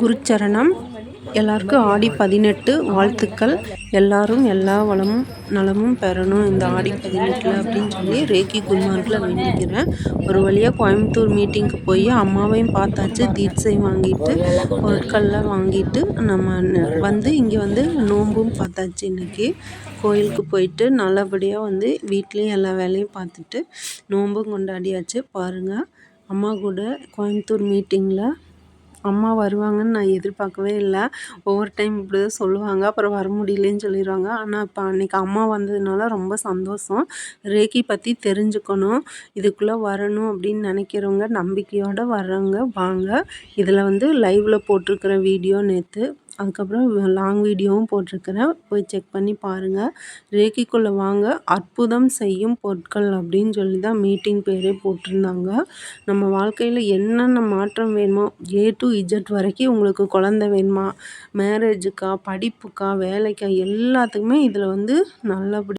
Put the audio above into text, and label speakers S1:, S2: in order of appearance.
S1: குருச்சரணம். எல்லாருக்கும் ஆடி 18 வாழ்த்துக்கள். எல்லாரும் எல்லா வளமும் நலமும் பெறணும் இந்த ஆடி 18 அப்படின்னு சொல்லி ரேக்கி குருமார்களை வேண்டிக்கிறேன். ஒரு வழியாக கோயம்புத்தூர் மீட்டிங்க்கு போய் அம்மாவையும் பார்த்தாச்சு. தீட்சை வாங்கிட்டு பொருட்கள்லாம் வாங்கிட்டு நம்ம வந்து இங்கே வந்து நோன்பும் பார்த்தாச்சு. இன்றைக்கி கோயிலுக்கு போயிட்டு நல்லபடியாக வந்து வீட்லேயும் எல்லா வேலையும் பார்த்துட்டு நோன்பும் கொண்டாடியாச்சு. பாருங்கள், அம்மா கூட கோயம்புத்தூர் மீட்டிங்கில் அம்மா வருவாங்கன்னு நான் எதிர்பார்க்கவே இல்லை. ஒவ்வொரு டைம் இப்படி தான் சொல்லுவாங்க, அப்புறம் வர முடியலன்னு சொல்லிடுவாங்க. ஆனால் இப்போ அன்றைக்கி அம்மா வந்ததுனால ரொம்ப சந்தோஷம். ரேக்கி பற்றி தெரிஞ்சுக்கணும், இதுக்குள்ளே வரணும் அப்படின்னு நினைக்கிறவங்க, நம்பிக்கையோடு வர்றவங்க வாங்க. இதில் வந்து லைவில் போட்டிருக்கிற வீடியோ நேற்று, அதுக்கப்புறம் லாங் வீடியோவும் போட்டிருக்கிறேன், போய் செக் பண்ணி பாருங்கள். ரேக்கிக்குள்ளே வாங்க, அற்புதம் செய்யும் பொருட்கள் அப்படின்னு சொல்லி தான் மீட்டிங் பேரே போட்டிருந்தாங்க. நம்ம வாழ்க்கையில் என்னென்ன மாற்றம் வேணுமோ A to Z வரைக்கும், உங்களுக்கு குழந்தை வேணுமா, மேரேஜுக்கா, படிப்புக்கா, வேலைக்கா, எல்லாத்துக்குமே இதில் வந்து நல்லபடி